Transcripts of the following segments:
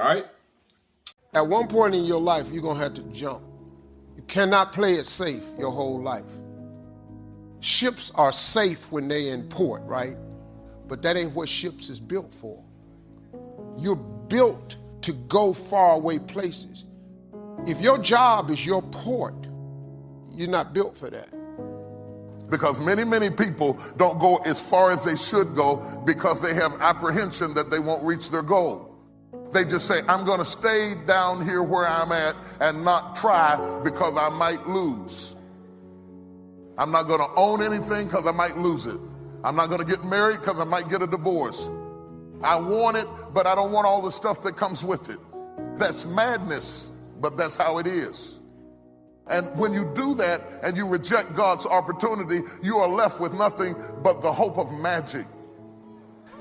right? At one point in your life, you're going to have to jump. You cannot play it safe your whole life. Ships are safe when they're in port, right? But that ain't what ships is built for. You're built to go far away places. If your job is your port, you're not built for that. Because many people don't go as far as they should go because they have apprehension that they won't reach their goal. They just say, I'm going to stay down here where I'm at and not try because I might lose. I'm not going to own anything because I might lose it. I'm not going to get married because I might get a divorce. I want it, but I don't want all the stuff that comes with it. That's madness, but that's how it is. And when you do that and you reject God's opportunity, you are left with nothing but the hope of magic.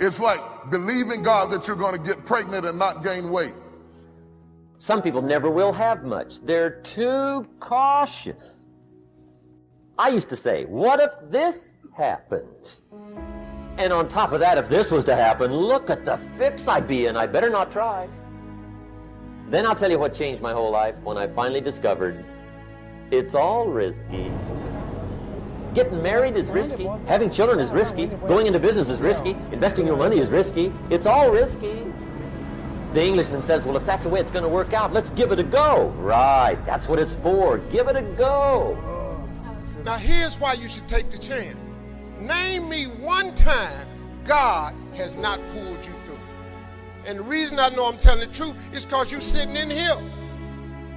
It's like believing God that you're going to get pregnant and not gain weight. Some people never will have much. They're too cautious. I used to say, what if this happens? And on top of that, if this was to happen, look at the fix I'd be in. I better not try. Then I'll tell you what changed my whole life when I finally discovered it's all risky. Getting married is risky. Having children is risky. Going into business is risky. Investing your money is risky. It's all risky. The Englishman says, well, if that's the way it's going to work out, let's give it a go. Right, that's what it's for. Give it a go. Now here's why you should take the chance. Name me one time God has not pulled you through. And the reason I know I'm telling the truth is because you're sitting in here.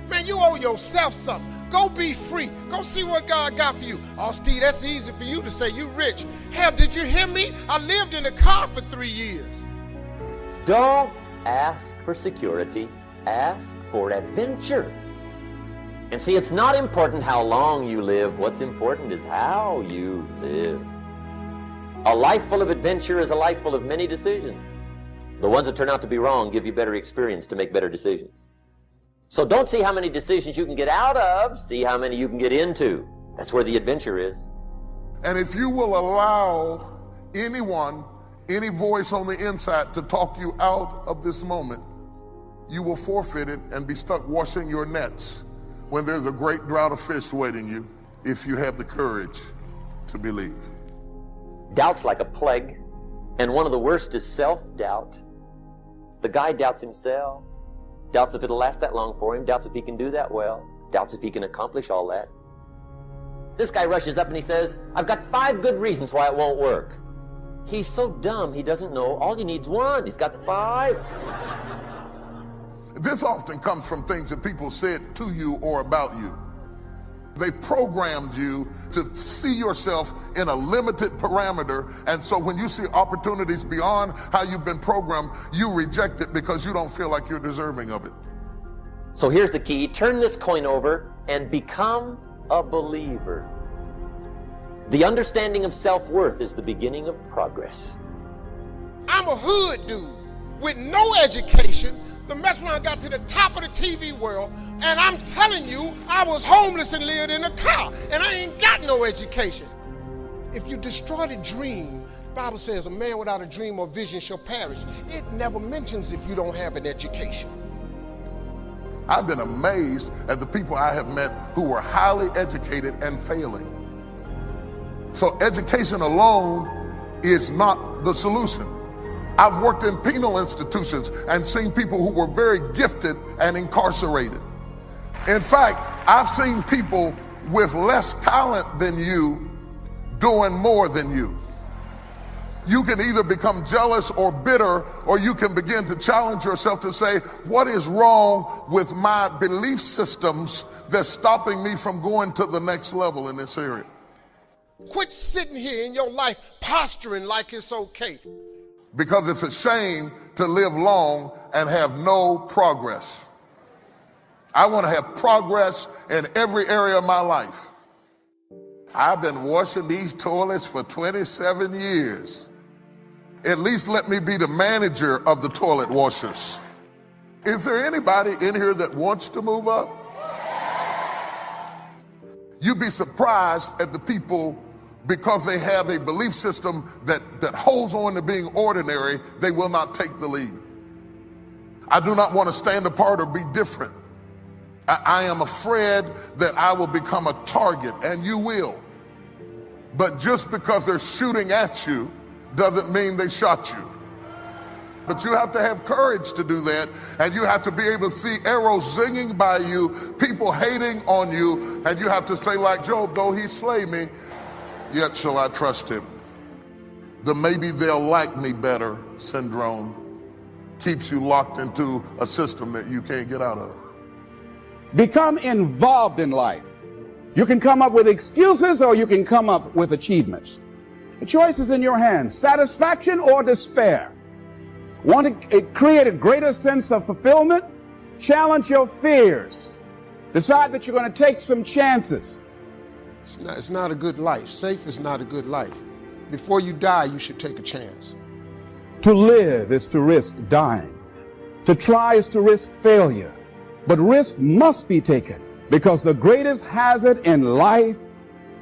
Man, you owe yourself something. Go be free. Go see what God got for you. Oh, Steve, that's easy for you to say. You rich. Hell, did you hear me? I lived in a car for 3 years. Don't ask for security. Ask for adventure. And see, it's not important how long you live. What's important is how you live. A life full of adventure is a life full of many decisions. The ones that turn out to be wrong give you better experience to make better decisions. So don't see how many decisions you can get out of, see how many you can get into. That's where the adventure is. And if you will allow anyone, any voice on the inside to talk you out of this moment, you will forfeit it and be stuck washing your nets when there's a great drought of fish waiting you if you have the courage to believe. Doubt's like a plague, and one of the worst is self-doubt. The guy doubts himself. Doubts if it'll last that long for him. Doubts if he can do that well. Doubts if he can accomplish all that. This guy rushes up and he says, I've got 5 good reasons why it won't work. He's so dumb he doesn't know all he needs 1. He's got 5. This often comes from things that people said to you or about you. They programmed you to see yourself in a limited parameter, and so when you see opportunities beyond how you've been programmed, you reject it because you don't feel like you're deserving of it. So here's the key. Turn this coin over and become a believer. The understanding of self-worth is the beginning of progress. I'm a hood dude with no education. The mess around got to the top of the TV world, and I'm telling you, I was homeless and lived in a car, and I ain't got no education. If you destroy the dream, the Bible says a man without a dream or vision shall perish. It never mentions if you don't have an education. I've been amazed at the people I have met who were highly educated and failing. So education alone is not the solution. I've worked in penal institutions and seen people who were very gifted and incarcerated. In fact, I've seen people with less talent than you doing more than you. You can either become jealous or bitter, or you can begin to challenge yourself to say, what is wrong with my belief systems that's stopping me from going to the next level in this area? Quit sitting here in your life posturing like it's okay. Because it's a shame to live long and have no progress. I want to have progress in every area of my life. I've been washing these toilets for 27 years. At least let me be the manager of the toilet washers. Is there anybody in here that wants to move up? You'd be surprised at the people, because they have a belief system that holds on to being ordinary, they will not take the lead. I do not want to stand apart or be different. I am afraid that I will become a target, and you will. But just because they're shooting at you doesn't mean they shot you. But you have to have courage to do that, and you have to be able to see arrows zinging by you, people hating on you, and you have to say like Job, though he slay me, yet shall I trust him. The maybe they'll like me better syndrome keeps you locked into a system that you can't get out of. Become involved in life. You can come up with excuses or you can come up with achievements. The choice is in your hands, satisfaction or despair. Want to create a greater sense of fulfillment? Challenge your fears. Decide that you're going to take some chances. It's not a good life. Safe is not a good life. Before you die, you should take a chance. To live is to risk dying. To try is to risk failure. But risk must be taken because the greatest hazard in life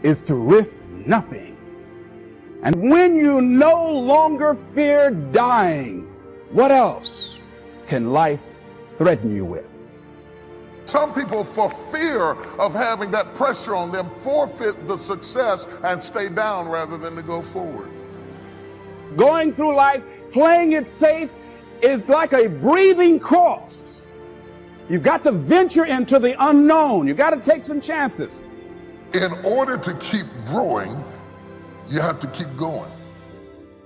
is to risk nothing. And when you no longer fear dying, what else can life threaten you with? Some people, for fear of having that pressure on them, forfeit the success and stay down rather than to go forward. Going through life, playing it safe is like a breathing corpse. You've got to venture into the unknown. You've got to take some chances. In order to keep growing, you have to keep going.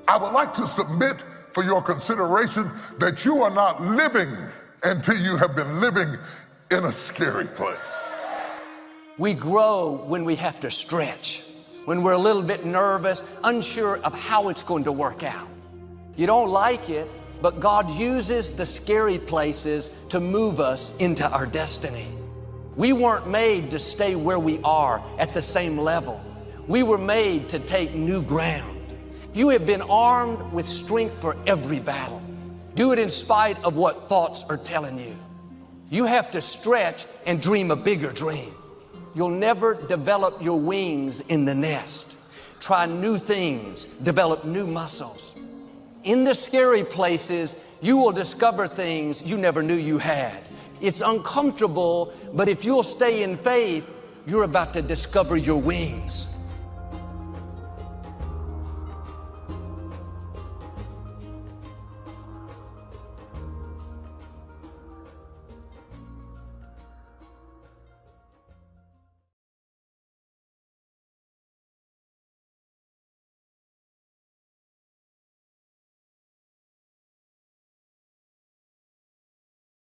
I would like to submit for your consideration that you are not living until you have been living in a scary place. We grow when we have to stretch, when we're a little bit nervous, unsure of how it's going to work out. You don't like it, but God uses the scary places to move us into our destiny. We weren't made to stay where we are at the same level. We were made to take new ground. You have been armed with strength for every battle. Do it in spite of what thoughts are telling you. You have to stretch and dream a bigger dream. You'll never develop your wings in the nest. Try new things, develop new muscles. In the scary places, you will discover things you never knew you had. It's uncomfortable, but if you'll stay in faith, you're about to discover your wings.